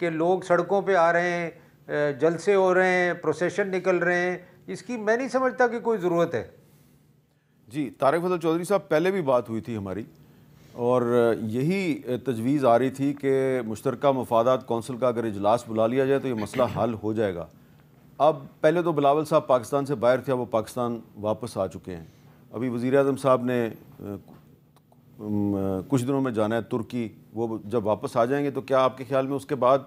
کہ لوگ سڑکوں پہ آ رہے ہیں، جلسے ہو رہے ہیں، پروسیشن نکل رہے ہیں، اس کی میں نہیں سمجھتا کہ کوئی ضرورت ہے۔ جی طارق فضل چودھری صاحب، پہلے بھی بات ہوئی تھی ہماری اور یہی تجویز آ رہی تھی کہ مشترکہ مفادات کونسل کا اگر اجلاس بلا لیا جائے تو یہ مسئلہ حل ہو جائے گا۔ اب پہلے تو بلاول صاحب پاکستان سے باہر تھے، وہ پاکستان واپس آ چکے ہیں۔ ابھی وزیر اعظم صاحب نے کچھ دنوں میں جانا ہے ترکی، وہ جب واپس آ جائیں گے تو کیا آپ کے خیال میں اس کے بعد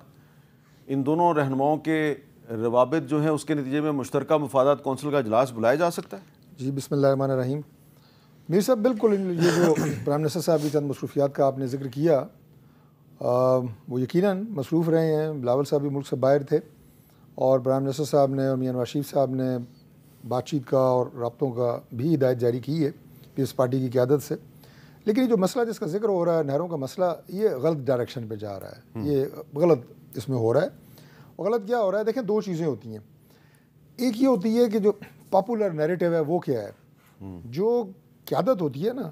ان دونوں رہنماؤں کے روابط جو ہیں اس کے نتیجے میں مشترکہ مفادات کونسل کا اجلاس بلایا جا سکتا ہے؟ جی بسم اللہ الرحمن الرحیم۔ میر صاحب بالکل یہ جو پرائم منسٹر صاحب کی چند مصروفیات کا آپ نے ذکر کیا، وہ یقیناً مصروف رہے ہیں۔ بلاول صاحب بھی ملک سے باہر تھے اور پرائم منسٹر صاحب نے اور میاں نواز شریف صاحب نے بات چیت کا اور رابطوں کا بھی ہدایت جاری کی ہے پیپلز پارٹی کی قیادت سے۔ لیکن یہ جو مسئلہ جس کا ذکر ہو رہا ہے نہروں کا مسئلہ، یہ غلط ڈائریکشن پہ جا رہا ہے، یہ غلط اس میں ہو رہا ہے۔ اور غلط کیا ہو رہا ہے؟ دیکھیں دو چیزیں ہوتی ہیں، ایک یہ ہوتی ہے کہ جو پاپولر نیریٹو ہے وہ کیا ہے، جو قیادت ہوتی ہے نا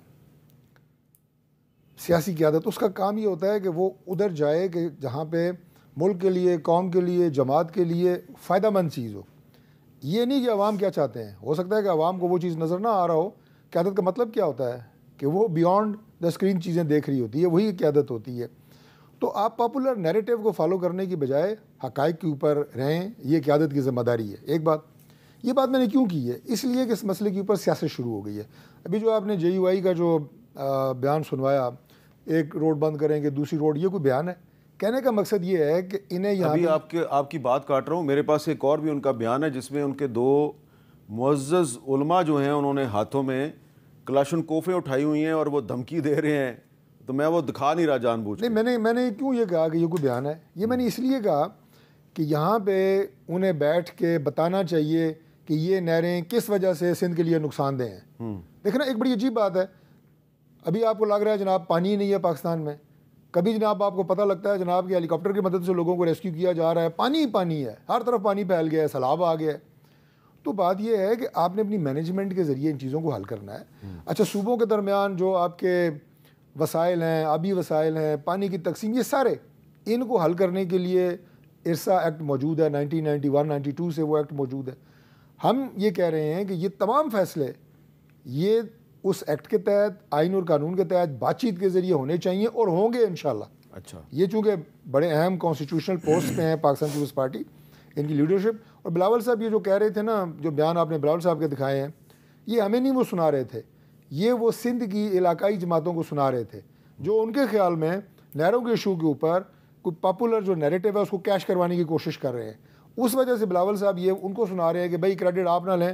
سیاسی قیادت، اس کا کام یہ ہوتا ہے کہ وہ ادھر جائے کہ جہاں پہ ملک کے لیے، قوم کے لیے، جماعت کے لیے فائدہ مند چیز ہو۔ یہ نہیں کہ عوام کیا چاہتے ہیں، ہو سکتا ہے کہ عوام کو وہ چیز نظر نہ آ رہا ہو۔ قیادت کا مطلب کیا ہوتا ہے کہ وہ بیونڈ دا اسکرین چیزیں دیکھ رہی ہوتی ہے، وہی قیادت ہوتی ہے۔ تو آپ پاپولر نیریٹو کو فالو کرنے کی بجائے حقائق کے اوپر رہیں، یہ قیادت کی ذمہ داری ہے۔ ایک بات یہ بات میں نے کیوں کی ہے، اس لیے کہ اس مسئلے کے اوپر سیاست شروع ہو گئی ہے۔ ابھی جو آپ نے جے یو آئی کا جو بیان سنوایا، ایک روڈ بند کریں گے دوسری روڈ، یہ کوئی بیان ہے؟ کہنے کا مقصد یہ ہے کہ انہیں یہاں ابھی آپ کی بات کاٹ رہا ہوں، میرے پاس ایک اور بھی ان کا بیان ہے جس میں ان کے دو معزز علماء جو ہیں انہوں نے ہاتھوں میں کلاشن کوفیں اٹھائی ہوئی ہیں اور وہ دھمکی دے رہے ہیں، تو میں وہ دکھا نہیں رہا جان بوجھ کے۔ نہیں، میں نے کیوں یہ کہا کہ یہ کوئی بیان ہے، یہ میں نے اس لیے کہا کہ یہاں پہ انہیں بیٹھ کے بتانا چاہیے کہ یہ نہریں کس وجہ سے سندھ کے لیے نقصان دہ ہیں۔ دیکھنا ایک بڑی عجیب بات ہے، ابھی آپ کو لگ رہا ہے جناب پانی نہیں ہے پاکستان میں، کبھی جناب آپ کو پتہ لگتا ہے جناب کہ ہیلی کاپٹر کی مدد سے لوگوں کو ریسکیو کیا جا رہا ہے، پانی ہی پانی ہے، ہر طرف پانی پھیل گیا ہے، سیلاب آ گیا ہے۔ تو بات یہ ہے کہ آپ نے اپنی مینجمنٹ کے ذریعے ان چیزوں کو حل کرنا ہے۔ اچھا، صوبوں کے درمیان جو آپ کے وسائل ہیں، آبی وسائل ہیں، پانی کی تقسیم، یہ سارے ان کو حل کرنے کے لیے ارسا ایکٹ موجود ہے، 1991 92 سے وہ ایکٹ موجود ہے۔ ہم یہ کہہ رہے ہیں کہ یہ تمام فیصلے یہ اس ایکٹ کے تحت، آئین اور قانون کے تحت بات چیت کے ذریعے ہونے چاہیے اور ہوں گے انشاءاللہ۔ اچھا، یہ چونکہ بڑے اہم کانسٹیٹیوشنل پوسٹ پہ ہیں پاکستان پیپلز پارٹی، ان کی لیڈرشپ۔ اور بلاول صاحب یہ جو کہہ رہے تھے نا، جو بیان آپ نے بلاول صاحب کے دکھائے ہیں، یہ ہمیں نہیں وہ سنا رہے تھے، یہ وہ سندھ کی علاقائی جماعتوں کو سنا رہے تھے، جو ان کے خیال میں نہروں کے ایشو کے اوپر کوئی پاپولر جو نیریٹو ہے اس کو کیش کروانے کی کوشش کر رہے ہیں۔ اس وجہ سے بلاول صاحب یہ ان کو سنا رہے ہیں کہ بھائی کریڈٹ آپ نہ لیں،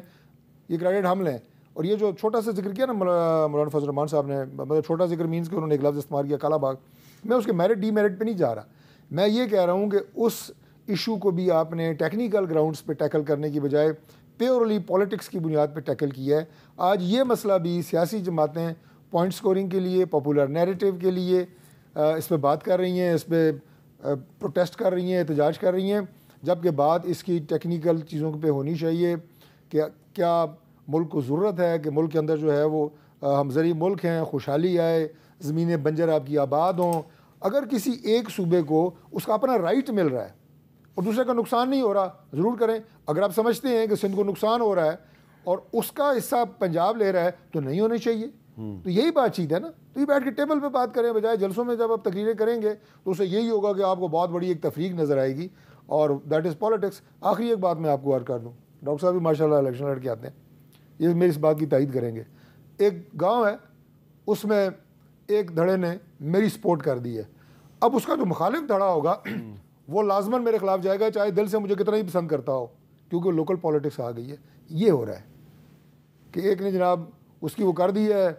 یہ کریڈٹ ہم لیں۔ اور یہ جو چھوٹا سا ذکر کیا نا مولانا فضل الرحمان صاحب نے، مطلب چھوٹا ذکر مینس کہ انہوں نے ایک لفظ استعمال کیا کالا باغ، میں اس کے میرٹ ڈی میرٹ پہ نہیں جا رہا، میں یہ کہہ رہا ہوں کہ اس ایشو کو بھی آپ نے ٹیکنیکل گراؤنڈز پہ ٹیکل کرنے کی بجائے پیورلی پولیٹکس کی بنیاد پہ ٹیکل کیا ہے۔ آج یہ مسئلہ بھی سیاسی جماعتیں پوائنٹ سکورنگ کے لیے، پاپولر نیریٹو کے لیے اس پہ بات کر رہی ہیں، اس پہ پروٹیسٹ کر رہی ہیں، احتجاج کر رہی ہیں، جبکہ بات اس کی ٹیکنیکل چیزوں پہ ہونی چاہیے کہ کیا ملک کو ضرورت ہے کہ ملک کے اندر جو ہے وہ ہم زرعی ملک ہیں، خوشحالی آئے، زمینیں بنجر آپ کی آباد ہوں۔ اگر کسی ایک صوبے کو اس کا اپنا رائٹ مل رہا ہے اور دوسرے کا نقصان نہیں ہو رہا، ضرور کریں۔ اگر آپ سمجھتے ہیں کہ سندھ کو نقصان ہو رہا ہے اور اس کا حصہ پنجاب لے رہا ہے تو نہیں ہونے چاہیے۔ تو یہی بات چیت ہے نا، تو یہ بیٹھ کے ٹیبل پہ بات کریں، بجائے جلسوں میں جب آپ تقریریں کریں گے تو اسے یہی ہوگا کہ آپ کو بہت بڑی ایک تفریق نظر آئے گی، اور دیٹ از پالیٹکس۔ آخری ایک بات میں آپ کو عرض کر دوں، ڈاکٹر صاحب بھی ماشاء اللہ الیکشن لڑ کے آتے ہیں، یہ میری اس بات کی تائید کریں گے۔ ایک گاؤں ہے، اس میں ایک دھڑے نے میری سپورٹ کر دی ہے، اب اس کا جو مخالف دھڑا ہوگا وہ لازماً میرے خلاف جائے گا، چاہے دل سے مجھے کتنا ہی پسند کرتا ہو، کیونکہ لوکل پالیٹکس آ گئی ہے۔ یہ ہو رہا ہے کہ ایک نے جناب اس کی وہ کر دی ہے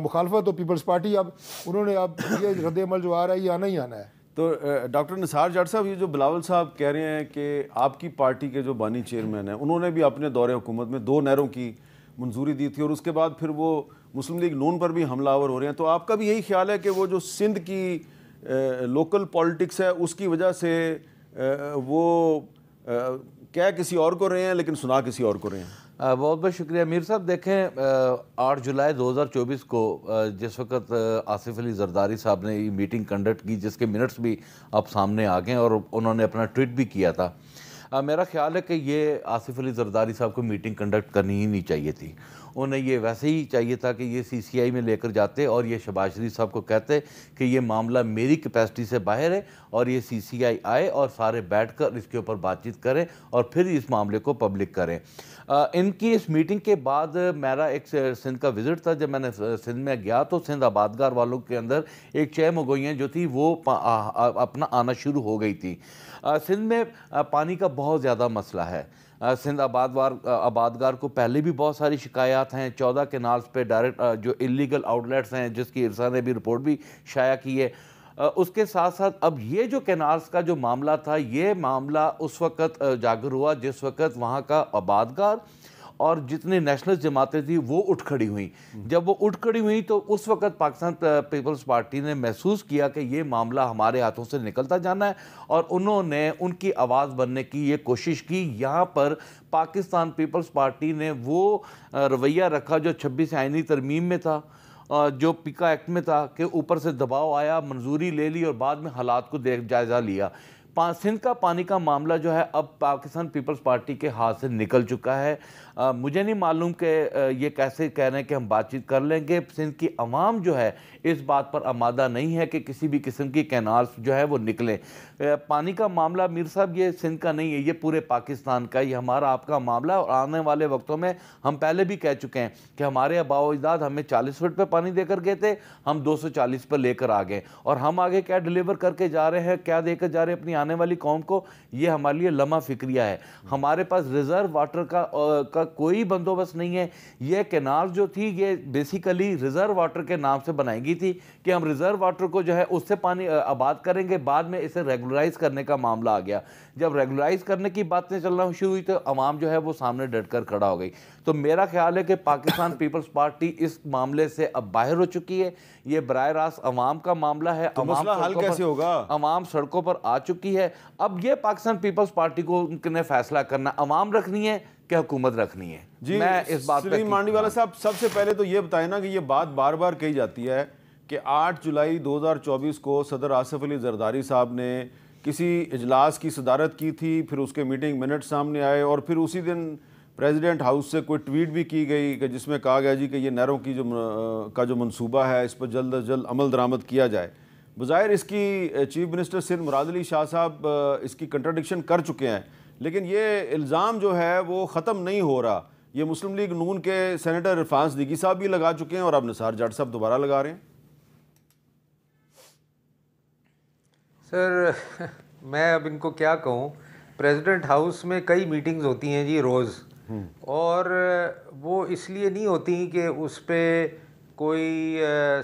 مخالفت، تو پیپلز پارٹی اب انہوں نے اب یہ رد عمل جو آ رہا ہے یہ آنا ہی آنا ہے۔ تو ڈاکٹر نثار جاٹ صاحب، یہ جو بلاول صاحب کہہ رہے ہیں کہ آپ کی پارٹی کے جو بانی چیئرمین ہیں انہوں نے بھی اپنے دور حکومت میں 2 نہروں کی منظوری دی تھی، اور اس کے بعد پھر وہ مسلم لیگ نون پر بھی حملہ آور ہو رہے ہیں، تو آپ کا بھی یہی خیال ہے کہ وہ جو سندھ کی لوکل پالیٹکس ہے اس کی وجہ سے وہ کہہ کسی اور کو رہے ہیں لیکن سنا کسی اور کو رہے ہیں؟ بہت بہت شکریہ میر صاحب. دیکھیں 8 جولائی 2024 کو جس وقت آصف علی زرداری صاحب نے یہ میٹنگ کنڈکٹ کی جس کے منٹس بھی اب سامنے آ گئے اور انہوں نے اپنا ٹویٹ بھی کیا تھا, میرا خیال ہے کہ یہ آصف علی زرداری صاحب کو میٹنگ کنڈکٹ کرنی ہی نہیں چاہیے تھی. انہیں یہ ویسے ہی چاہیے تھا کہ یہ سی سی آئی میں لے کر جاتے اور یہ شہباز شریف صاحب کو کہتے کہ یہ معاملہ میری کیپیسٹی سے باہر ہے اور یہ سی سی آئی آئے اور سارے بیٹھ کر اس کے اوپر بات چیت کریں اور پھر اس معاملے کو پبلک کریں. ان کی اس میٹنگ کے بعد میرا ایک سندھ کا وزٹ تھا. جب میں نے سندھ میں گیا تو سندھ آبادگار والوں کے اندر ایک چہمگوئیاں جو تھی وہ اپنا آنا شروع ہو گئی تھی. سندھ میں پانی کا بہت زیادہ مسئلہ ہے. سندھ آبادگار کو پہلے بھی بہت ساری شکایات ہیں. 14 کینالز پہ ڈائریکٹ جو اللیگل آؤٹلیٹس ہیں جس کی ارسا نے بھی رپورٹ بھی شائع کی ہے. اس کے ساتھ ساتھ اب یہ جو کینالز کا جو معاملہ تھا یہ معاملہ اس وقت جاگر ہوا جس وقت وہاں کا آبادگار اور جتنے نیشنل جماعتیں تھیں وہ اٹھ کھڑی ہوئیں. جب وہ اٹھ کھڑی ہوئیں تو اس وقت پاکستان پیپلز پارٹی نے محسوس کیا کہ یہ معاملہ ہمارے ہاتھوں سے نکلتا جانا ہے اور انہوں نے ان کی آواز بننے کی یہ کوشش کی. یہاں پر پاکستان پیپلز پارٹی نے وہ رویہ رکھا جو 26 آئینی ترمیم میں تھا, جو پیکا ایکٹ میں تھا, کہ اوپر سے دباؤ آیا, منظوری لے لی اور بعد میں حالات کو جائزہ لیا. سندھ کا پانی کا معاملہ جو ہے اب پاکستان پیپلز پارٹی کے ہاتھ سے نکل چکا ہے. مجھے نہیں معلوم کہ یہ کیسے کہہ رہے ہیں کہ ہم بات چیت کر لیں گے. سندھ کی عوام جو ہے اس بات پر آمادہ نہیں ہے کہ کسی بھی قسم کی کینالز جو ہے وہ نکلیں. پانی کا معاملہ میر صاحب یہ سندھ کا نہیں ہے, یہ پورے پاکستان کا, یہ ہمارا آپ کا معاملہ ہے. اور آنے والے وقتوں میں ہم پہلے بھی کہہ چکے ہیں کہ ہمارے آباء و اجداد ہمیں 40 فٹ پہ پانی دے کر گئے تھے, ہم 240 پر لے کر آ گئے اور ہم آگے کیا ڈیلیور کر کے جا رہے ہیں, کیا دے کر جا رہے ہیں اپنی آنے والی قوم کو. یہ ہمارے لیے لمحہ فکریہ ہے. ہمارے پاس ریزرو واٹر کا کوئی بندوبست نہیں ہے. یہ کینال جو تھی یہ بیسیکلی ریزرو واٹر کے نام سے بنائی گئی تھی کہ ہم ریزرو واٹر کو جو ہے اس سے پانی آباد کریں گے. بعد میں اسے ریگولرائز کرنے کا معاملہ آ گیا. جب ریگولرائز کرنے کی باتیں چلنا شروع ہوئی تو عوام جو ہے وہ سامنے ڈٹ کر کھڑا ہو گئی. تو میرا خیال ہے کہ پاکستان پیپلز پارٹی اس معاملے سے اب باہر ہو چکی ہے. یہ براہ راست عوام کا معاملہ ہے. مسئلہ حل کیسے ہوگا؟ عوام سڑکوں پر آ چکی ہے. اب یہ پاکستان پیپلز پارٹی کو نے فیصلہ کرنا عوام رکھنی ہے کہ حکومت رکھنی ہے. جی میں اس بات پہ سلیم مانڈی والا صاحب, سب سے پہلے تو یہ بتائیں نا کہ یہ بات بار بار کہی جاتی ہے کہ 8 جولائی 2024 کو صدر آصف علی زرداری صاحب نے کسی اجلاس کی صدارت کی تھی, پھر اس کے میٹنگ منٹ سامنے آئے اور پھر اسی دن پریزیڈنٹ ہاؤس سے کوئی ٹویٹ بھی کی گئی کہ جس میں کہا گیا جی کہ یہ نہروں کی جو منصوبہ ہے اس پر جلد از جلد عمل درآمد کیا جائے. بظاہر اس کی چیف منسٹر سندھ مراد علی شاہ صاحب اس کی کنٹرڈکشن کر چکے ہیں, لیکن یہ الزام جو ہے وہ ختم نہیں ہو رہا. یہ مسلم لیگ نون کے سینیٹر عرفان صدیقی صاحب بھی لگا چکے ہیں اور اب نثار جٹ صاحب دوبارہ لگا رہے ہیں. سر میں اب ان کو کیا کہوں, پریزیڈنٹ ہاؤس میں کئی میٹنگز ہوتی ہیں جی روز, اور وہ اس لیے نہیں ہوتی کہ اس پہ کوئی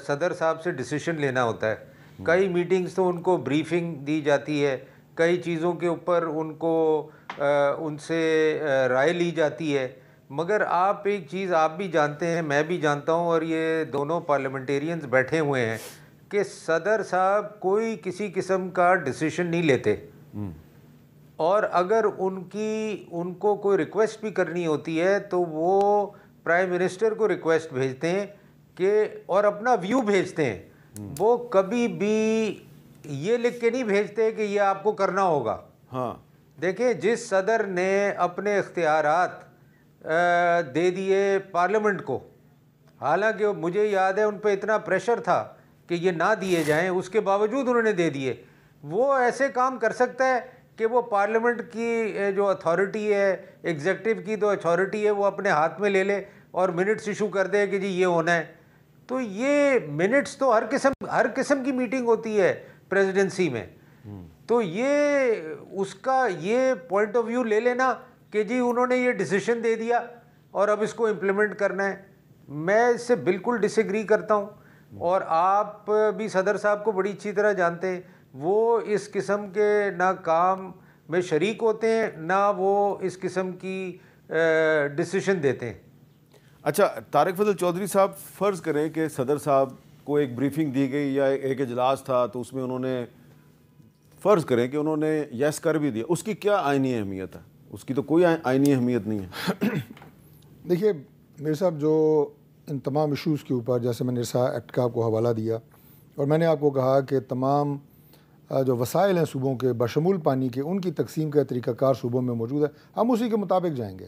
صدر صاحب سے ڈیسیشن لینا ہوتا ہے. کئی میٹنگز تو ان کو بریفنگ دی جاتی ہے, کئی چیزوں کے اوپر ان کو ان سے رائے لی جاتی ہے. مگر آپ ایک چیز آپ بھی جانتے ہیں, میں بھی جانتا ہوں, اور یہ دونوں پارلیمنٹیرینز بیٹھے ہوئے ہیں کہ صدر صاحب کوئی کسی قسم کا ڈیسیشن نہیں لیتے. اور اگر ان کو کوئی ریکویسٹ بھی کرنی ہوتی ہے تو وہ پرائم منسٹر کو ریکویسٹ بھیجتے ہیں کہ اور اپنا ویو بھیجتے ہیں. وہ کبھی بھی یہ لکھ کے نہیں بھیجتے کہ یہ آپ کو کرنا ہوگا. ہاں دیکھیں, جس صدر نے اپنے اختیارات دے دیے پارلیمنٹ کو, حالانکہ مجھے یاد ہے ان پہ اتنا پریشر تھا کہ یہ نہ دیے جائیں, اس کے باوجود انہوں نے دے دیے. وہ ایسے کام کر سکتا ہے کہ وہ پارلیمنٹ کی جو اتھارٹی ہے, ایگزیکٹو کی جو اتھارٹی ہے, وہ اپنے ہاتھ میں لے لے اور منٹس ایشو کر دے کہ جی یہ ہونا ہے. تو یہ منٹس تو ہر قسم کی میٹنگ ہوتی ہے پریزیڈنسی میں. تو یہ اس کا یہ پوائنٹ آف ویو لے لینا کہ جی انہوں نے یہ ڈیسیشن دے دیا اور اب اس کو امپلیمنٹ کرنا ہے, میں اس سے بالکل ڈس ایگری کرتا ہوں. اور آپ بھی صدر صاحب کو بڑی اچھی طرح جانتے ہیں, وہ اس قسم کے نہ کام میں شریک ہوتے ہیں نہ وہ اس قسم کی ڈیسیشن دیتے ہیں. اچھا طارق فضل چودھری صاحب, فرض کریں کہ صدر صاحب کو ایک بریفنگ دی گئی یا ایک اجلاس تھا تو اس میں انہوں نے فرض کریں کہ انہوں نے یس کر بھی دیا, اس کی کیا آئینی اہمیت ہے؟ اس کی تو کوئی آئینی اہمیت نہیں ہے. دیکھیے میرے صاحب، جو ان تمام ایشوز کے اوپر جیسے میں نے نرسا ایکٹ کا آپ کو حوالہ دیا اور میں نے آپ کو کہا کہ تمام جو وسائل ہیں صوبوں کے بشمول پانی کے، ان کی تقسیم کا طریقہ کار صوبوں میں موجود ہے، ہم اسی کے مطابق جائیں گے.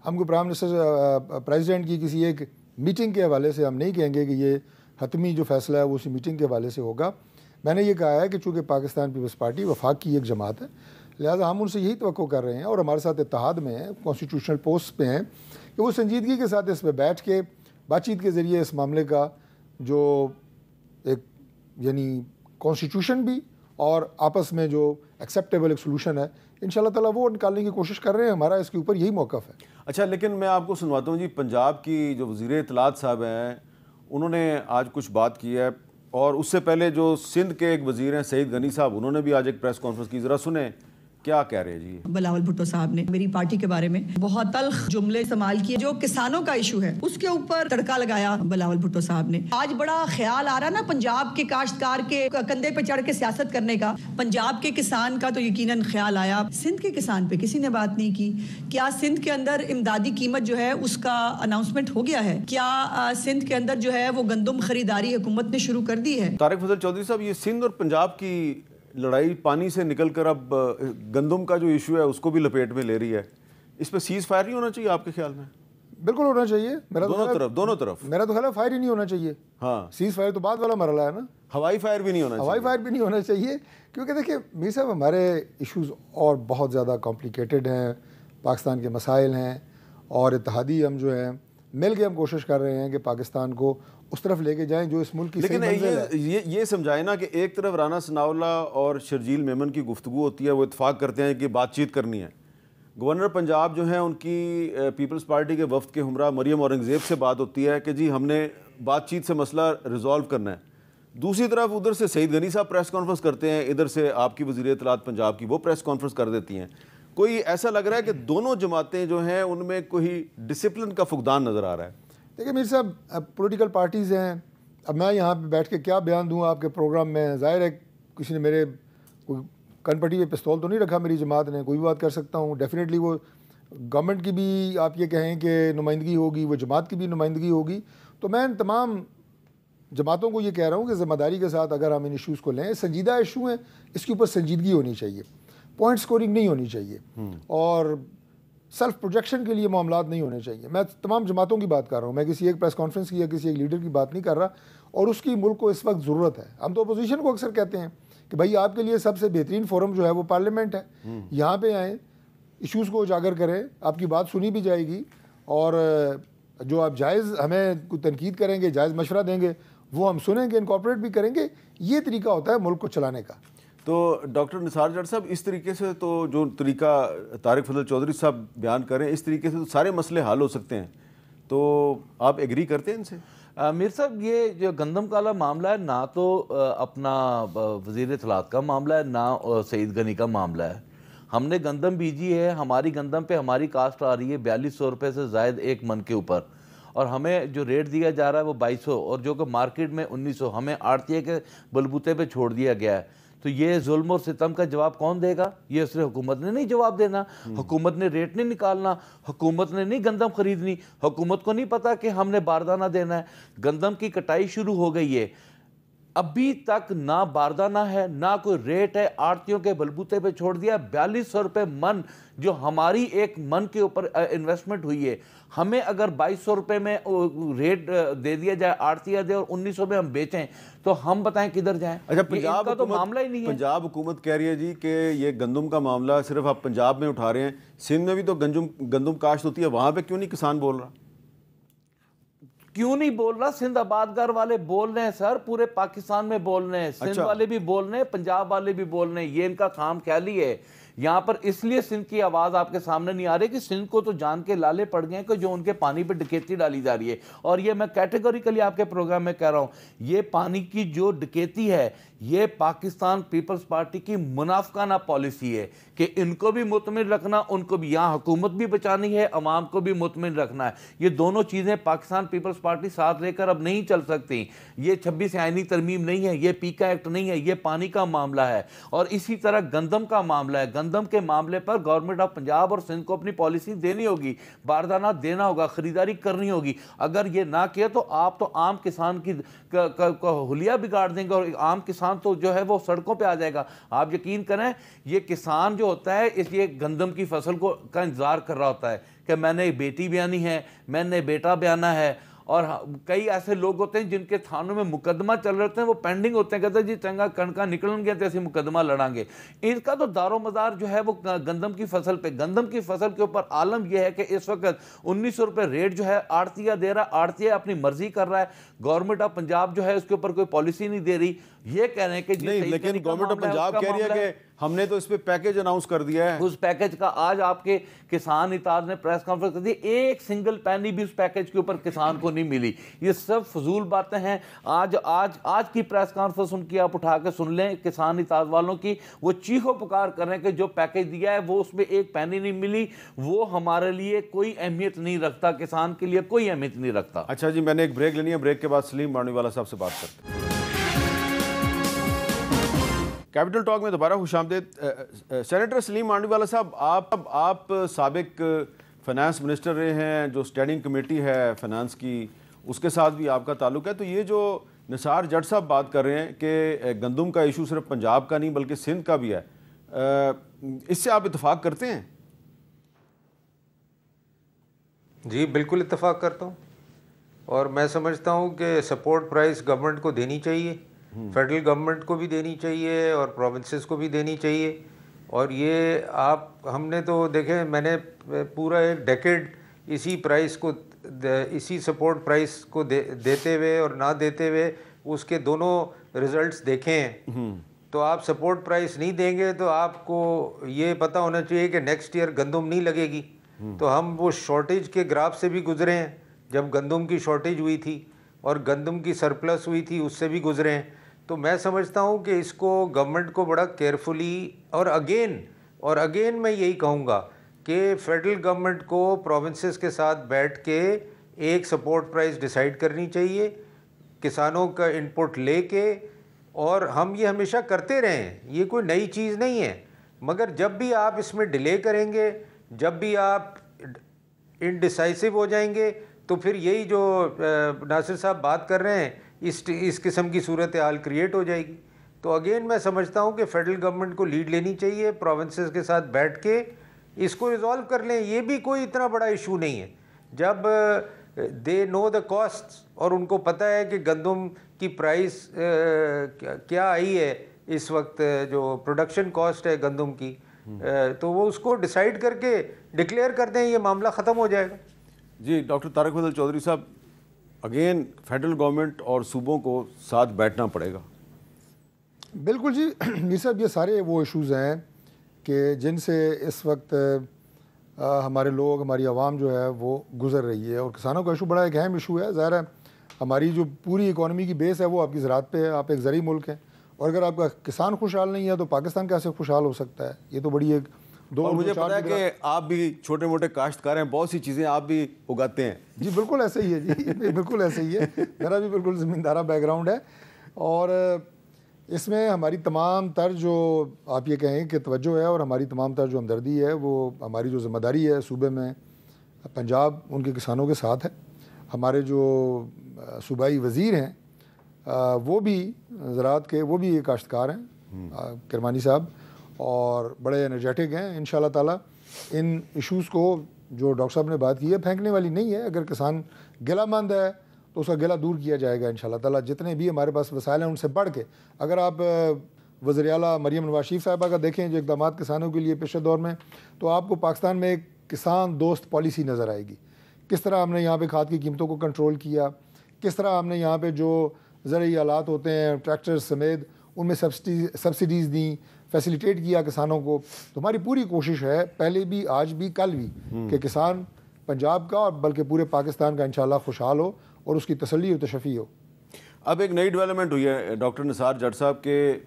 ہم کو پرائم منسٹر پریزیڈنٹ کی کسی ایک میٹنگ کے حوالے سے ہم نہیں کہیں گے کہ یہ حتمی جو فیصلہ ہے وہ اسی میٹنگ کے حوالے سے ہوگا. میں نے یہ کہا ہے کہ چونکہ پاکستان پیپلز پارٹی وفاق کی ایک جماعت ہے، لہٰذا ہم ان سے یہی توقع کر رہے ہیں اور ہمارے ساتھ اتحاد میں ہیں، کانسٹیٹیوشنل پوسٹ پہ ہیں، کہ وہ سنجیدگی کے ساتھ اس پہ بیٹھ کے بات چیت کے ذریعے اس معاملے کا جو ایک یعنی کانسٹیٹیوشن بھی اور آپس میں جو ایکسیپٹیبل ایک سولوشن ہے انشاءاللہ تعالیٰ وہ نکالنے کی کوشش کر رہے ہیں. ہمارا اس کے اوپر یہی موقف ہے. اچھا، لیکن میں آپ کو سنواتا ہوں جی، پنجاب کی جو وزیر اطلاعات صاحب ہیں انہوں نے آج کچھ بات کی ہے، اور اس سے پہلے جو سندھ کے ایک وزیر ہیں سعید غنی صاحب، انہوں نے بھی آج ایک پریس کانفرنس کی. ذرا سنیں کیا کہہ رہے ہیں جی. بلاول بھٹو صاحب نے میری پارٹی کے بارے میں بہت تلخ جملے استعمال کیے. جو کسانوں کا ایشو ہے اس کے اوپر تڑکا لگایا بلاول بھٹو صاحب نے. آج بڑا خیال آ رہا نا پنجاب کے کاشتکار کے کندھے پہ چڑھ کے سیاست کرنے کا. پنجاب کے کسان کا تو یقیناً خیال آیا، سندھ کے کسان پہ کسی نے بات نہیں کی. کیا سندھ کے اندر امدادی قیمت جو ہے اس کا اناؤنسمنٹ ہو گیا ہے؟ کیا سندھ کے اندر جو ہے وہ گندم خریداری حکومت نے شروع کر دی ہے؟ طارق فضل چودھری صاحب، یہ سندھ اور پنجاب کی لڑائی پانی سے نکل کر اب گندم کا جو ایشو ہے اس کو بھی لپیٹ میں لے رہی ہے. اس پہ سیز فائر نہیں ہونا چاہیے آپ کے خیال میں؟ بالکل ہونا چاہیے. دونوں طرف میرا تو خیال ہے فائر ہی نہیں ہونا چاہیے. ہاں، سیز فائر تو بعد والا مرحلہ ہے نا. ہوائی فائر بھی نہیں ہونا چاہیے. ہوائی فائر بھی نہیں ہونا چاہیے کیونکہ دیکھیں میر صاحب، ہمارے ایشوز اور بہت زیادہ کمپلیکیٹڈ ہیں، پاکستان کے مسائل ہیں، اور اتحادی ہم جو ہیں مل کے ہم کوشش کر رہے ہیں کہ پاکستان کو اس طرف لے کے جائیں جو اس ملک کی صحیح منزل ہے. لیکن یہ سمجھائے نا کہ ایک طرف رانا ثناءاللہ اور شرجیل میمن کی گفتگو ہوتی ہے، وہ اتفاق کرتے ہیں کہ بات چیت کرنی ہے. گورنر پنجاب جو ہیں ان کی پیپلز پارٹی کے وفد کے ہمراہ مریم اورنگزیب سے بات ہوتی ہے کہ جی ہم نے بات چیت سے مسئلہ ریزالو کرنا ہے. دوسری طرف ادھر سے سعید غنی صاحب پریس کانفرنس کرتے ہیں، ادھر سے آپ کی وزیر اطلاعات پنجاب کی وہ پریس کانفرنس کر دیتی ہیں. کوئی ایسا لگ رہا ہے کہ دونوں جماعتیں جو ہیں ان میں کوئی ڈسپلن کا فقدان نظر آ رہا ہے. دیکھیں میر صاحب، پولیٹیکل پارٹیز ہیں. اب میں یہاں پہ بیٹھ کے کیا بیان دوں آپ کے پروگرام میں؟ ظاہر ہے کسی نے میرے کوئی کن پٹی پہ پستول تو نہیں رکھا میری جماعت نے. کوئی بھی بات کر سکتا ہوں. ڈیفینیٹلی وہ گورنمنٹ کی بھی آپ یہ کہیں کہ نمائندگی ہوگی، وہ جماعت کی بھی نمائندگی ہوگی. تو میں ان تمام جماعتوں کو یہ کہہ رہا ہوں کہ ذمہ داری کے ساتھ اگر ہم ان ایشوز کو لیں، سنجیدہ ایشو ہیں، اس کے اوپر سنجیدگی ہونی چاہیے، پوائنٹ سکورنگ نہیں ہونی چاہیے، اور سیلف پروجیکشن کے لیے معاملات نہیں ہونے چاہیے. میں تمام جماعتوں کی بات کر رہا ہوں، میں کسی ایک پریس کانفرنس کی یا کسی ایک لیڈر کی بات نہیں کر رہا، اور اس کی ملک کو اس وقت ضرورت ہے. ہم تو اپوزیشن کو اکثر کہتے ہیں کہ بھائی آپ کے لیے سب سے بہترین فورم جو ہے وہ پارلیمنٹ ہے، یہاں پہ آئیں، ایشوز کو اجاگر کریں، آپ کی بات سنی بھی جائے گی، اور جو آپ جائز ہمیں کوئی تنقید کریں گے، جائز مشورہ دیں گے، وہ ہم سنیں گے، انکارپوریٹ بھی کریں گے. یہ طریقہ ہوتا ہے ملک کو چلانے کا. تو ڈاکٹر نثار جٹ صاحب، اس طریقے سے تو جو طریقہ طارق فضل چودھری صاحب بیان کریں، اس طریقے سے تو سارے مسئلے حل ہو سکتے ہیں. تو آپ ایگری کرتے ہیں ان سے؟ میر صاحب، یہ جو گندم کالا معاملہ ہے، نہ تو اپنا وزیر اطلاعات کا معاملہ ہے، نہ سعید غنی کا معاملہ ہے. ہم نے گندم بیجی ہے، ہماری گندم پہ ہماری کاسٹ آ رہی ہے 4200 روپے سے زائد ایک من کے اوپر، اور ہمیں جو ریٹ دیا جا رہا ہے وہ 2200، اور جو کہ مارکیٹ میں 1900 ہمیں آڑتیے کے بلبوتے پہ چھوڑ دیا گیا ہے. تو یہ ظلم اور ستم کا جواب کون دے گا؟ یہ صرف حکومت نے نہیں جواب دینا. حکومت نے ریٹ نہیں نکالنا، حکومت نے نہیں گندم خریدنی. حکومت کو نہیں پتا کہ ہم نے باردانہ دینا ہے. گندم کی کٹائی شروع ہو گئی ہے، ابھی تک نہ باردانہ ہے نہ کوئی ریٹ ہے، آڑتیوں کے بلبوتے پہ چھوڑ دیا. 4200 روپے من جو ہماری ایک من کے اوپر انویسٹمنٹ ہوئی ہے، ہمیں اگر 2200 روپے میں ریٹ دے دیا جائے، آڑتیہ دے، اور 1900 میں ہم بیچیں، تو ہم بتائیں کدھر جائیں؟ اچھا، پنجاب کا تو معاملہ ہی نہیں ہے. پنجاب حکومت کہہ رہی ہے جی کہ یہ گندم کا معاملہ صرف آپ پنجاب میں اٹھا رہے ہیں، سندھ میں بھی تو گندم کاشت ہوتی ہے، وہاں پہ کیوں نہیں کسان بول رہا؟ کیوں نہیں بول رہا؟ سندھ آبادگار والے بول رہے ہیں سر، پورے پاکستان میں بول رہے ہیں. سندھ والے بھی بول رہے ہیں، پنجاب والے بھی بول رہے ہیں. یہ ان کا خام خیالی ہے. یہاں پر اس لیے سندھ کی آواز آپ کے سامنے نہیں آ رہی کہ سندھ کو تو جان کے لالے پڑ گئے ہیں کہ جو ان کے پانی پہ ڈکیتی ڈالی جا رہی ہے. اور یہ میں کیٹیگوریکلی آپ کے پروگرام میں کہہ رہا ہوں، یہ پانی کی جو ڈکیتی ہے، یہ پاکستان پیپلز پارٹی کی منافقانہ پالیسی ہے کہ ان کو بھی مطمئن رکھنا، ان کو بھی، یہاں حکومت بھی بچانی ہے، عوام کو بھی مطمئن رکھنا ہے. یہ دونوں چیزیں پاکستان پیپلز پارٹی ساتھ لے کر اب نہیں چل سکتی. یہ 26 آئینی ترمیم نہیں ہے، یہ پیکا ایکٹ نہیں ہے، یہ پانی کا معاملہ ہے. اور اسی طرح گندم کا معاملہ ہے. گندم کے معاملے پر گورنمنٹ آف پنجاب اور سندھ کو اپنی پالیسی دینی ہوگی, باردانہ دینا ہوگا, خریداری کرنی ہوگی. اگر یہ نہ کیا تو آپ عام کسان کی حلیہ بگاڑ دیں گے, اور عام کسان تو جو ہے وہ سڑکوں پہ آ جائے گا. آپ یقین کریں, یہ کسان جو ہوتا ہے اس یہ گندم کی فصل کا انتظار کر رہا ہوتا ہے کہ میں نے بیٹی بیانی ہے, میں نے بیٹا بیانا ہے. اور کئی ایسے لوگ ہوتے ہیں جن کے تھانوں میں مقدمہ چل رہے ہوتے ہیں, وہ پینڈنگ ہوتے ہیں, کہتے ہیں جی چنگا کنکا نکلن گیا تو ایسے مقدمہ لڑیں گے. ان کا تو دار و مدار جو ہے وہ گندم کی فصل پہ. گندم کی فصل کے اوپر عالم یہ ہے کہ اس وقت 1900 روپے ریٹ جو ہے آڑتیہ دے رہا ہے, آڑتیہ اپنی مرضی کر رہا ہے. گورنمنٹ آف پنجاب جو ہے اس کے اوپر کوئی پالیسی نہیں دے رہی. یہ کہہ رہے ہیں کہ نہیں, لیکن گورنمنٹ آف پنجاب کہہ رہی ہے کہ ہم نے تو اس پہ پیکیج اناؤنس کر دیا ہے. اس پیکیج کا آج آپ کے کسان اتحاد نے پریس کانفرنس کر دی, ایک سنگل پینی بھی اس پیکیج کے اوپر کسان کو نہیں ملی. یہ سب فضول باتیں ہیں. آج کی پریس کانفرنس ان کی آپ اٹھا کے سن لیں کسان اتحاد والوں کی, وہ چیخو پکار کر رہے ہیں کہ جو پیکیج دیا ہے وہ اس میں ایک پینی نہیں ملی, وہ ہمارے لیے کوئی اہمیت نہیں رکھتا, کسان کے لیے کوئی اہمیت نہیں رکھتا. اچھا جی, میں نے ایک بریک لینی ہے, بریک کے بعد سلیم مانوی والا صاحب سے بات کرتے ہیں. کیپٹل ٹاک میں دوبارہ خوش آمدید. سینیٹر سلیم مانوی والا صاحب, آپ سابق فائنانس منسٹر رہے ہیں, جو اسٹینڈنگ کمیٹی ہے فائنانس کی اس کے ساتھ بھی آپ کا تعلق ہے. تو یہ جو نثار جٹ صاحب بات کر رہے ہیں کہ گندم کا ایشو صرف پنجاب کا نہیں بلکہ سندھ کا بھی ہے, اس سے آپ اتفاق کرتے ہیں؟ جی بالکل اتفاق کرتا ہوں, اور میں سمجھتا ہوں کہ سپورٹ پرائس گورنمنٹ کو دینی چاہیے, فیڈرل گورنمنٹ کو بھی دینی چاہیے اور پروونسز کو بھی دینی چاہیے. اور یہ ہم نے تو دیکھیں, میں نے پورا ایک ڈیکیڈ اسی پرائس کو, اسی سپورٹ پرائس کو دیتے ہوئے اور نہ دیتے ہوئے اس کے دونوں رزلٹس دیکھے ہیں. تو آپ سپورٹ پرائس نہیں دیں گے تو آپ کو یہ پتہ ہونا چاہیے کہ نیکسٹ ایئر گندم نہیں لگے گی. تو ہم وہ شارٹیج کے گراف سے بھی گزرے ہیں, جب گندم کی شارٹیج ہوئی تھی اور گندم کی سرپلس ہوئی تھی اس سے بھی گزرے ہیں. تو میں سمجھتا ہوں کہ اس کو گورنمنٹ کو بڑا کیئرفلی, اور اگین میں یہی کہوں گا کہ فیڈرل گورنمنٹ کو پروونسز کے ساتھ بیٹھ کے ایک سپورٹ پرائس ڈیسائیڈ کرنی چاہیے, کسانوں کا انپٹ لے کے. اور ہم یہ ہمیشہ کرتے رہے ہیں, یہ کوئی نئی چیز نہیں ہے, مگر جب بھی آپ اس میں ڈیلے کریں گے, جب بھی آپ انڈیسائسو ہو جائیں گے, تو پھر یہی جو ناصر صاحب بات کر رہے ہیں اس قسم کی صورتحال کریٹ ہو جائے گی. تو اگین میں سمجھتا ہوں کہ فیڈرل گورنمنٹ کو لیڈ لینی چاہیے, پروونسز کے ساتھ بیٹھ کے اس کو ریزالو کر لیں. یہ بھی کوئی اتنا بڑا ایشو نہیں ہے جب دے نو دا کاسٹ, اور ان کو پتہ ہے کہ گندم کی پرائس کیا آئی ہے اس وقت, جو پروڈکشن کاسٹ ہے گندم کی, تو وہ اس کو ڈیسائیڈ کر کے ڈکلیئر کر دیں, یہ معاملہ ختم ہو جائے گا. جی ڈاکٹر طارق فضل چودھری صاحب, اگین فیڈرل گورنمنٹ اور صوبوں کو ساتھ بیٹھنا پڑے گا. بالکل جی, یہ صاحب یہ سارے وہ ایشوز ہیں کہ جن سے اس وقت ہمارے لوگ, ہماری عوام جو ہے وہ گزر رہی ہے, اور کسانوں کا ایشو بڑا ایک اہم ایشو ہے. ظاہر ہے ہماری جو پوری اکانومی کی بیس ہے وہ آپ کی زراعت پہ ہے, آپ ایک زرعی ملک ہیں, اور اگر آپ کا کسان خوشحال نہیں ہے تو پاکستان کیسے خوشحال ہو سکتا ہے؟ یہ تو بڑی ایک اور مجھے پتا ہے کہ آپ بھی چھوٹے موٹے کاشتکار ہیں, بہت سی چیزیں آپ بھی اگاتے ہیں. جی بالکل ایسے ہی ہے, جی بالکل ایسے ہی ہے, میرا بھی بالکل زمیندارہ بیک گراؤنڈ ہے. اور اس میں ہماری تمام تر جو آپ یہ کہیں کہ توجہ ہے, اور ہماری تمام تر جو ہمدردی ہے, وہ ہماری جو ذمہ داری ہے صوبے میں پنجاب ان کے کسانوں کے ساتھ ہے. ہمارے جو صوبائی وزیر ہیں وہ بھی زراعت کے, وہ بھی کاشتکار ہیں, کرمانی صاحب, اور بڑے انرجیٹک ہیں. انشاءاللہ تعالیٰ ان ایشوز کو جو ڈاکٹر صاحب نے بات کی ہے پھینکنے والی نہیں ہے. اگر کسان گلہ مند ہے تو اس کا گلہ دور کیا جائے گا انشاءاللہ تعالیٰ. جتنے بھی ہمارے پاس وسائل ہیں ان سے بڑھ کے, اگر آپ وزیر اعلیٰ مریم نواز شریف صاحبہ کا دیکھیں جو اقدامات کسانوں کے لیے پیش دور میں, تو آپ کو پاکستان میں ایک کسان دوست پالیسی نظر آئے گی. کس طرح ہم نے یہاں پہ کھاد کی قیمتوں کو کنٹرول کیا, کس طرح ہم نے یہاں پہ جو زرعی آلات ہوتے ہیں ٹریکٹر سمیت ان میں سبسڈیز دیں, فیسیلیٹیٹ کیا کسانوں کو. تو ہماری پوری کوشش ہے, پہلے بھی, آج بھی, کل بھی, کہ کسان پنجاب کا اور بلکہ پورے پاکستان کا انشاءاللہ خوشحال ہو اور اس کی تسلی و تشفی ہو. اب ایک نئی ڈیولپمنٹ ہوئی ہے ڈاکٹر نثار جٹ صاحب کے,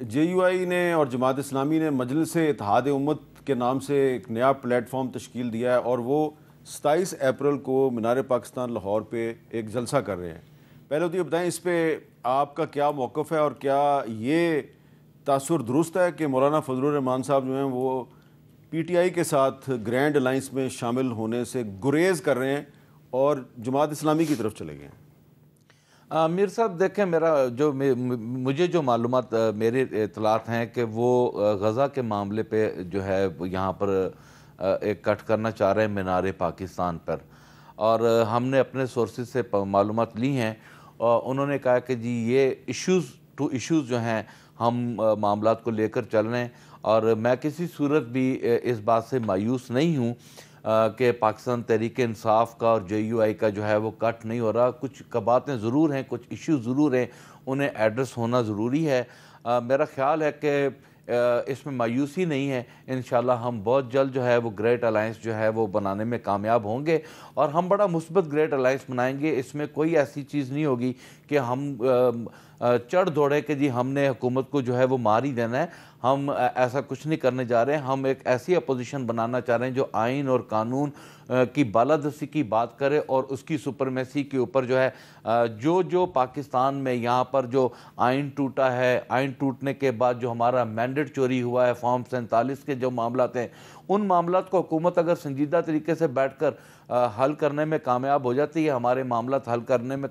جے یو آئی نے اور جماعت اسلامی نے مجلس اتحاد امت کے نام سے ایک نیا پلیٹ فارم تشکیل دیا ہے, اور وہ 27 اپریل کو مینار پاکستان لاہور پہ ایک جلسہ کر رہے ہیں. پہلے تو یہ بتائیں اس پہ آپ کا کیا موقف ہے, اور کیا یہ تاثر درست ہے کہ مولانا فضل الرحمان صاحب جو ہیں وہ پی ٹی آئی کے ساتھ گرینڈ الائنس میں شامل ہونے سے گریز کر رہے ہیں اور جماعت اسلامی کی طرف چلے گئے ہیں؟ میر صاحب دیکھیں، مجھے جو معلومات میرے اطلاعات ہیں کہ وہ غزہ کے معاملے پہ جو ہے یہاں پر ایک کٹ کرنا چاہ رہے ہیں مینار پاکستان پر، اور ہم نے اپنے سورسز سے معلومات لی ہیں، اور انہوں نے کہا کہ جی یہ ایشوز جو ہیں ہم معاملات کو لے کر چل رہے ہیں، اور میں کسی صورت بھی اس بات سے مایوس نہیں ہوں کہ پاکستان تحریک انصاف کا اور جے یو آئی کا جو ہے وہ کٹ نہیں ہو رہا۔ کچھ باتیں ضرور ہیں، کچھ ایشوز ضرور ہیں، انہیں ایڈریس ہونا ضروری ہے۔ میرا خیال ہے کہ اس میں مایوسی نہیں ہے، انشاءاللہ ہم بہت جلد جو ہے وہ گریٹ الائنس جو ہے وہ بنانے میں کامیاب ہوں گے، اور ہم بڑا مثبت گریٹ الائنس بنائیں گے۔ اس میں کوئی ایسی چیز نہیں ہوگی کہ ہم چڑھ دوڑے کہ جی ہم نے حکومت کو جو ہے وہ مار ہی دینا ہے۔ ہم ایسا کچھ نہیں کرنے جا رہے ہیں، ہم ایک ایسی اپوزیشن بنانا چاہ رہے ہیں جو آئین اور قانون کی بالادستی کی بات کرے، اور اس کی سپرمیسی کے اوپر جو ہے جو پاکستان میں یہاں پر جو آئین ٹوٹا ہے، آئین ٹوٹنے کے بعد جو ہمارا مینڈیٹ چوری ہوا ہے، فارم 47 کے جو معاملات ہیں، ان معاملات کو حکومت اگر سنجیدہ طریقے سے بیٹھ کر حل کرنے میں کامیاب ہو جاتی ہے، ہمارے معاملات حل کرنے میں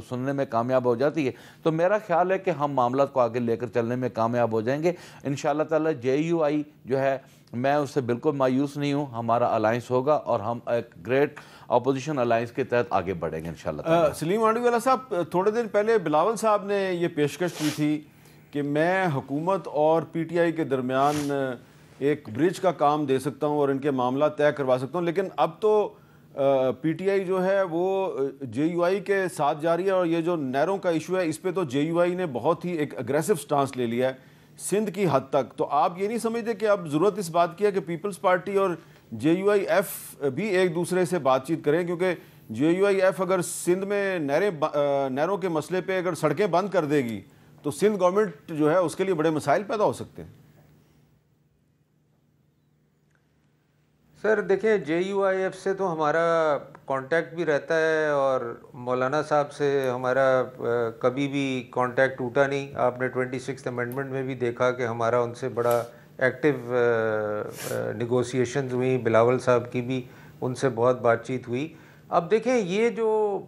سننے میں کامیاب ہو جاتی ہے، تو میرا خیال ہے کہ ہم معاملات کو آگے لے کر چلنے میں کامیاب ہو جائیں گے انشاءاللہ تعالی۔ جے یو آئی جو ہے میں اس سے بالکل مایوس نہیں ہوں، ہمارا الائنس ہوگا اور ہم ایک گریٹ اپوزیشن الائنس کے تحت آگے بڑھیں گے انشاءاللہ تعالی۔ سلیم مانڈوی والا صاحب، تھوڑے دن پہلے بلاول صاحب نے یہ پیشکش کی تھی کہ میں حکومت اور پی ٹی آئی کے درمیان ایک برج کا کام دے سکتا ہوں اور ان کے معاملات طے کروا سکتا ہوں، لیکن اب تو پی ٹی آئی جو ہے وہ جے یو آئی کے ساتھ جا رہی ہے، اور یہ جو نیروں کا ایشو ہے اس پہ تو جے یو آئی نے بہت ہی ایک اگریسو سٹانس لے لیا ہے سندھ کی حد تک۔ تو آپ یہ نہیں سمجھتے کہ اب ضرورت اس بات کی ہے کہ پیپلز پارٹی اور جے یو آئی ایف بھی ایک دوسرے سے بات چیت کریں، کیونکہ جے یو آئی ایف اگر سندھ میں نہروں کے مسئلے پہ اگر سڑکیں بند کر دے گی تو سندھ گورنمنٹ جو ہے اس کے لیے بڑے مسائل پیدا ہو سکتے ہیں؟ سر دیکھیں، جے یو آئی ایف سے تو ہمارا کانٹیکٹ بھی رہتا ہے، اور مولانا صاحب سے ہمارا کبھی بھی کانٹیکٹ ٹوٹا نہیں۔ آپ نے 26 امینڈمنٹ میں بھی دیکھا کہ ہمارا ان سے بڑا ایکٹیو نیگوسیشنز ہوئی، بلاول صاحب کی بھی ان سے بہت بات چیت ہوئی۔ اب دیکھیں، یہ جو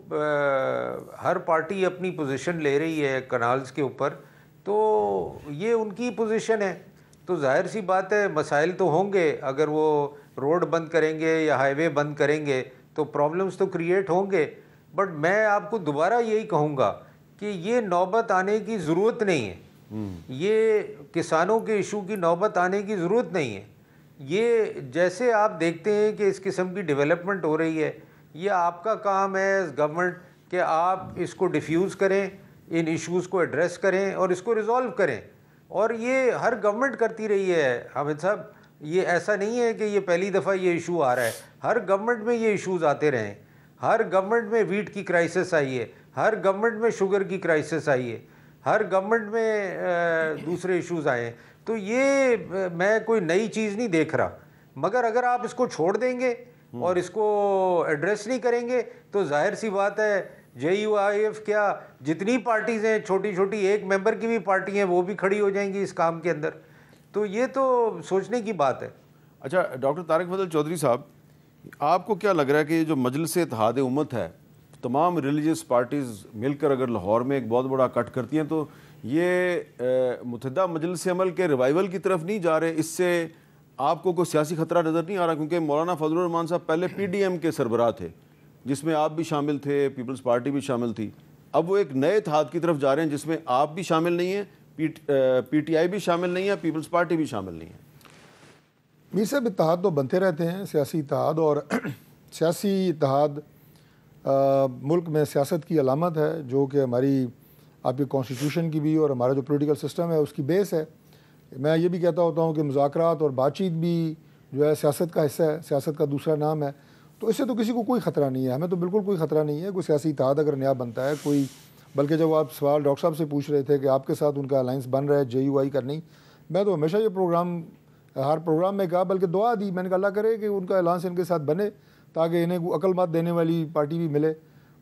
ہر پارٹی اپنی پوزیشن لے رہی ہے کنالز کے اوپر، تو یہ ان کی پوزیشن ہے، تو ظاہر سی بات ہے مسائل تو ہوں گے۔ اگر وہ روڈ بند کریں گے یا ہائی وے بند کریں گے تو پرابلمز تو کریٹ ہوں گے، بٹ میں آپ کو دوبارہ یہی کہوں گا کہ یہ نوبت آنے کی ضرورت نہیں ہے، یہ کسانوں کے ایشو کی نوبت آنے کی ضرورت نہیں ہے۔ یہ جیسے آپ دیکھتے ہیں کہ اس قسم کی ڈیولپمنٹ ہو رہی ہے، یہ آپ کا کام ہے ایز گورنمنٹ کہ آپ اس کو ڈیفیوز کریں، ان ایشوز کو ایڈریس کریں اور اس کو ریزالو کریں، اور یہ ہر گورنمنٹ کرتی رہی ہے حامد صاحب۔ یہ ایسا نہیں ہے کہ یہ پہلی دفعہ یہ ایشو آ رہا ہے، ہر گورنمنٹ میں یہ ایشوز آتے رہے ہیں۔ ہر گورنمنٹ میں ویٹ کی کرائسس آئی ہے، ہر گورنمنٹ میں شوگر کی کرائسس آئی ہے، ہر گورنمنٹ میں دوسرے ایشوز آئے ہیں، تو یہ میں کوئی نئی چیز نہیں دیکھ رہا۔ مگر اگر آپ اس کو چھوڑ دیں گے اور اس کو ایڈریس نہیں کریں گے تو ظاہر سی بات ہے جے یو آئی ایف کیا جتنی پارٹیز ہیں، چھوٹی چھوٹی ایک ممبر کی بھی پارٹی ہیں، وہ بھی کھڑی ہو جائیں گی اس کام کے اندر، تو یہ تو سوچنے کی بات ہے۔ اچھا ڈاکٹر طارق فضل چودھری صاحب، آپ کو کیا لگ رہا ہے کہ یہ جو مجلس اتحاد امت ہے، تمام ریلیجیس پارٹیز مل کر اگر لاہور میں ایک بہت بڑا کٹ کرتی ہیں تو یہ متحدہ مجلس عمل کے ریوائول کی طرف نہیں جا رہے؟ اس سے آپ کو کوئی سیاسی خطرہ نظر نہیں آ رہا؟ کیونکہ مولانا فضل الرحمان صاحب پہلے پی ڈی ایم کے سربراہ تھے، جس میں آپ بھی شامل تھے، پیپلز پارٹی بھی شامل تھی۔ اب وہ ایک نئے اتحاد کی طرف جا رہے ہیں جس میں آپ بھی شامل نہیں ہیں، پی ٹی آئی بھی شامل نہیں ہے، پیپلز پارٹی بھی شامل نہیں ہے۔ میر صاحب، اتحاد تو بنتے رہتے ہیں، سیاسی اتحاد، اور سیاسی اتحاد ملک میں سیاست کی علامت ہے، جو کہ ہماری آپ کی کانسٹیٹیوشن کی بھی اور ہمارا جو پولیٹیکل سسٹم ہے اس کی بیس ہے۔ میں یہ بھی کہتا ہوتا ہوں کہ مذاکرات اور بات چیت بھی جو ہے سیاست کا حصہ ہے، سیاست کا دوسرا نام ہے، تو اس سے تو کسی کو کوئی خطرہ نہیں ہے، ہمیں تو بالکل کوئی خطرہ نہیں ہے۔ کوئی سیاسی اتحاد اگر نیا بنتا ہے کوئی، بلکہ جب آپ سوال ڈاکٹر صاحب سے پوچھ رہے تھے کہ آپ کے ساتھ ان کا الائنس بن رہا ہے جے یو آئی کا، نہیں، میں تو ہمیشہ یہ ہر پروگرام میں کہا، بلکہ دعا دی میں نے کہا اللہ کرے کہ ان کا الائنس ان کے ساتھ بنے تاکہ انہیں کوئی عقل بات دینے والی پارٹی بھی ملے۔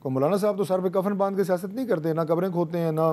کو مولانا صاحب تو سر پہ کفن باندھ کے سیاست نہیں کرتے، نہ قبریں کھودتے ہیں، نہ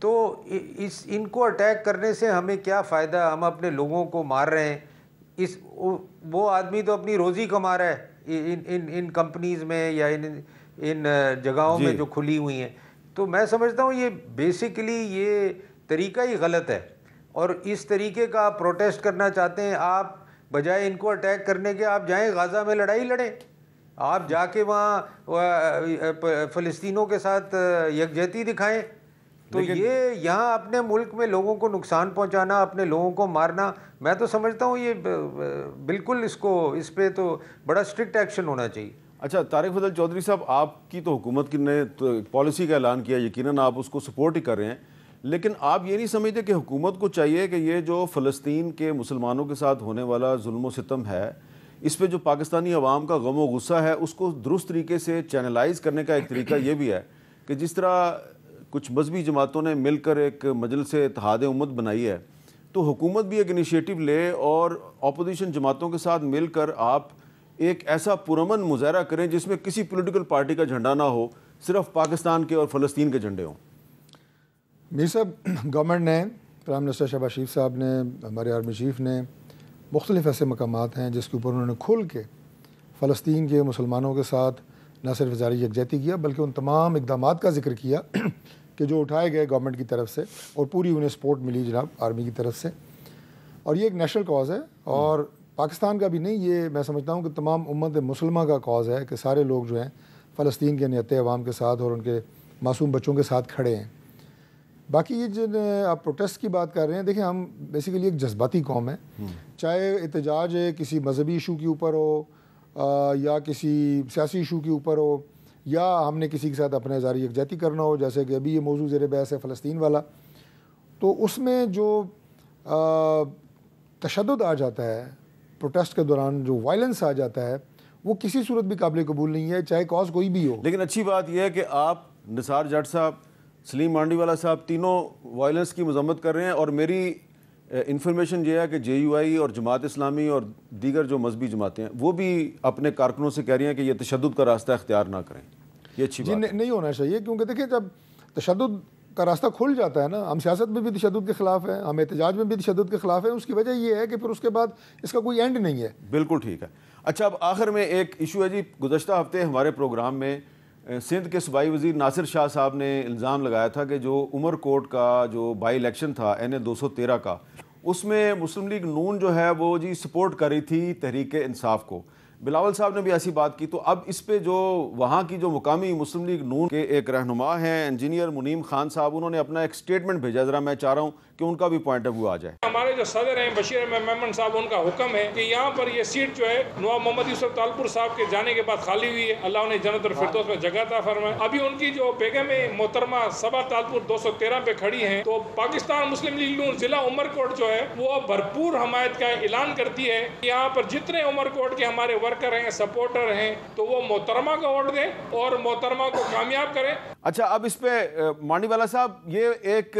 تو ان کو اٹیک کرنے سے ہمیں کیا فائدہ؟ ہم اپنے لوگوں کو مار رہے ہیں. وہ آدمی تو اپنی روزی کما رہا ہے ان کمپنیز میں یا ان جگہوں میں جو کھلی ہوئی ہیں. تو میں سمجھتا ہوں یہ بیسیکلی یہ طریقہ ہی غلط ہے. اور اس طریقے کا آپ پروٹیسٹ کرنا چاہتے ہیں، آپ بجائے ان کو اٹیک کرنے کے آپ جائیں غازہ میں لڑائی لڑیں. آپ جا کے وہاں فلسطینوں کے ساتھ یکجہتی دکھائیں. تو یہ یہاں اپنے ملک میں لوگوں کو نقصان پہنچانا، اپنے لوگوں کو مارنا، میں تو سمجھتا ہوں یہ بالکل اس پہ تو بڑا اسٹرکٹ ایکشن ہونا چاہیے. اچھا طارق فضل چودھری صاحب، آپ کی تو حکومت نے پالیسی کا اعلان کیا، یقیناً آپ اس کو سپورٹ ہی کر رہے ہیں، لیکن آپ یہ نہیں سمجھتے کہ حکومت کو چاہیے کہ یہ جو فلسطین کے مسلمانوں کے ساتھ ہونے والا ظلم و ستم ہے، اس پہ جو پاکستانی عوام کا غم و غصہ ہے، اس کو درست طریقے سے چینلائز کرنے کا ایک طریقہ یہ بھی ہے کہ جس طرح کچھ مذہبی جماعتوں نے مل کر ایک مجلس اتحاد امت بنائی ہے، تو حکومت بھی ایک انیشیٹو لے اور اپوزیشن جماعتوں کے ساتھ مل کر آپ ایک ایسا پرامن مظاہرہ کریں جس میں کسی پولیٹیکل پارٹی کا جھنڈا نہ ہو، صرف پاکستان کے اور فلسطین کے جھنڈے ہوں. میر صاحب، گورنمنٹ نے، پرائم منسٹر شہباز شریف صاحب نے، ہمارے آرمی چیف نے، مختلف ایسے مقامات ہیں جس کے اوپر انہوں نے کھل کے فلسطین کے مسلمانوں کے ساتھ نہ صرف اظہار یکجہتی کیا بلکہ ان تمام اقدامات کا ذکر کیا کہ جو اٹھائے گئے گورنمنٹ کی طرف سے، اور پوری انہیں سپورٹ ملی جناب آرمی کی طرف سے. اور یہ ایک نیشنل کاز ہے، اور پاکستان کا بھی نہیں، یہ میں سمجھتا ہوں کہ تمام امت مسلمہ کا کاز ہے کہ سارے لوگ جو ہیں فلسطین کے نہتے عوام کے ساتھ اور ان کے معصوم بچوں کے ساتھ کھڑے ہیں. باقی یہ جن آپ پروٹیسٹ کی بات کر رہے ہیں، دیکھیں ہم بیسیکلی ایک جذباتی قوم ہے، چاہے احتجاج کسی مذہبی ایشو کے اوپر ہو یا کسی سیاسی ایشو کے اوپر ہو، یا ہم نے کسی کے ساتھ اپنا اظہار یکجہتی کرنا ہو، جیسے کہ ابھی یہ موضوع زیر بحث ہے فلسطین والا. تو اس میں جو تشدد آ جاتا ہے پروٹیسٹ کے دوران، جو وائلنس آ جاتا ہے، وہ کسی صورت بھی قابل قبول نہیں ہے، چاہے کاز کوئی بھی ہو. لیکن اچھی بات یہ ہے کہ آپ نثار جٹ صاحب، سلیم مانڈی والا صاحب تینوں وائلنس کی مذمت کر رہے ہیں، اور میری انفارمیشن یہ ہے کہ جے یو آئی اور جماعت اسلامی اور دیگر جو مذہبی جماعتیں ہیں وہ بھی اپنے کارکنوں سے کہہ رہی ہیں کہ یہ تشدد کا راستہ اختیار نہ کریں. یہ اچھی بات ہے. نہیں ہونا چاہیے، کیونکہ دیکھیں جب تشدد کا راستہ کھل جاتا ہے نا، ہم سیاست میں بھی تشدد کے خلاف ہیں، ہم احتجاج میں بھی تشدد کے خلاف ہیں، اس کی وجہ یہ ہے کہ پھر اس کے بعد اس کا کوئی اینڈ نہیں ہے. بالکل ٹھیک ہے. اچھا، اب آخر میں ایک ایشو ہے جی، گزشتہ ہفتے ہمارے پروگرام میں سندھ کے صوبائی وزیر ناصر شاہ صاحب نے الزام لگایا تھا کہ جو عمر کوٹ کا جو بائی الیکشن تھا این 213 کا، اس میں مسلم لیگ نون جو ہے وہ جی سپورٹ کر رہی تھی تحریک انصاف کو. بلاول صاحب نے بھی ایسی بات کی. تو اب اس پہ جو وہاں کی جو مقامی مسلم لیگ نون کے ایک رہنما ہیں انجینئر منیم خان صاحب، انہوں نے اپنا ایک سٹیٹمنٹ بھیجا، ذرا میں چاہ رہا ہوں کہ ان کا بھی پوائنٹ آف ویو آ جائے. ہمارے جو صدر ہیں بشیر احمد میمن صاحب، ان کا حکم ہے کہ یہاں پر یہ سیٹ جو ہے نواب محمد یوسف تالپور صاحب کے جانے کے بعد خالی ہوئی ہے، اللہ انہیں جنت الفردوس میں جگہ عطا فرمائے. ابھی ان کی جو بیگم محترمہ صبا تالپور 213 پہ کھڑی ہیں، تو پاکستان مسلم لیگ نون ضلع عمر کوٹ جو ہے وہ بھرپور حمایت کا اعلان کرتی ہے. یہاں پر جتنے عمر کوٹ کے ہمارے ورکر ہیں، سپورٹر ہیں، تو وہ محترمہ کو ووٹ دیں اور محترمہ کو کامیاب کریں. اچھا، اب اس پہ مانڈی والا صاحب، یہ ایک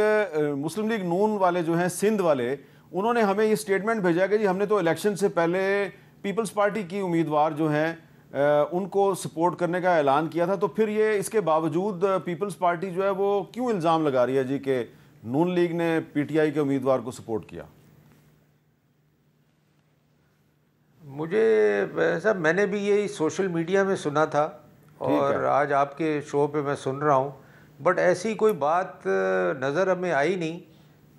مسلم لیگ نون والے جو ہیں سندھ والے، انہوں نے ہمیں یہ سٹیٹمنٹ بھیجا کہ جی ہم نے تو الیکشن سے پہلے پیپلز پارٹی کی امیدوار جو ہیں ان کو سپورٹ کرنے کا اعلان کیا تھا، تو پھر یہ اس کے باوجود پیپلز پارٹی جو ہے وہ کیوں الزام لگا رہی ہے جی کہ نون لیگ نے پی ٹی آئی کے امیدوار کو سپورٹ کیا؟ مجھے صاحب میں نے بھی یہی سوشل میڈیا میں سنا تھا اور آج آپ کے شو پہ میں سن رہا ہوں، بٹ ایسی کوئی بات نظر ہمیں آئی نہیں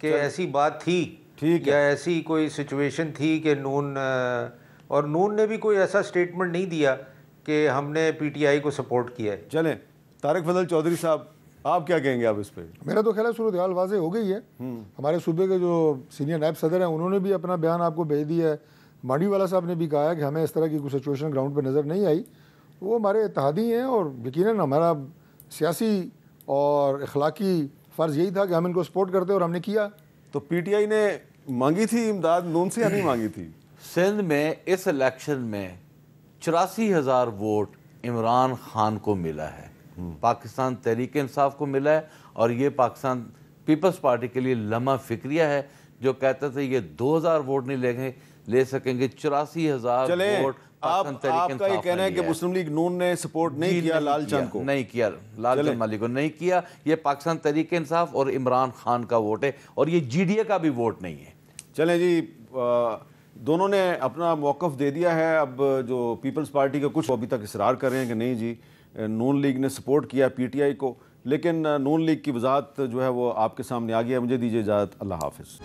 کہ ایسی بات تھی یا ایسی کوئی سچویشن تھی کہ نون نے بھی کوئی ایسا سٹیٹمنٹ نہیں دیا کہ ہم نے پی ٹی آئی کو سپورٹ کیا ہے. چلیں طارق فضل چودھری صاحب، آپ کیا کہیں گے آپ اس پہ؟ میرا تو خیال ہے صورتحال واضح ہو گئی ہے. ہمارے صوبے کے جو سینئر نائب صدر ہیں انہوں نے بھی اپنا بیان آپ کو بھیج دیا ہے. مانڈی والا صاحب نے بھی کہا ہے کہ ہمیں اس طرح کی کوئی سچویشن گراؤنڈ پہ نظر نہیں آئی. وہ ہمارے اتحادی ہیں اور یقیناً ہمارا سیاسی اور اخلاقی فرض یہی تھا کہ ہم ان کو سپورٹ کرتے اور ہم نے کیا. تو پی ٹی آئی نے مانگی تھی امداد نون سے یا نہیں مانگی تھی؟ سندھ میں اس الیکشن میں 84,000 ووٹ عمران خان کو ملا ہے، پاکستان تحریک انصاف کو ملا ہے، اور یہ پاکستان پیپلز پارٹی کے لیے لمحہ فکریہ ہے جو کہتے تھے یہ 2,000 ووٹ نہیں لے سکیں گے. 84,000 ووٹ آپ کا یہ کہنا ہے کہ مسلم لیگ نون نے سپورٹ نہیں کیا لال چند کو؟ نہیں کیا، لال چند مالی کو نہیں کیا. یہ پاکستان تحریک انصاف اور عمران خان کا ووٹ ہے، اور یہ جی ڈی اے کا بھی ووٹ نہیں ہے. چلیں جی، دونوں نے اپنا موقف دے دیا ہے. اب جو پیپلز پارٹی کا کچھ ابھی تک اصرار کر رہے ہیں کہ نہیں جی نون لیگ نے سپورٹ کیا پی ٹی آئی کو، لیکن نون لیگ کی وضاحت جو ہے وہ آپ کے سامنے آ گیا. مجھے دیجیے اجازت، اللہ حافظ.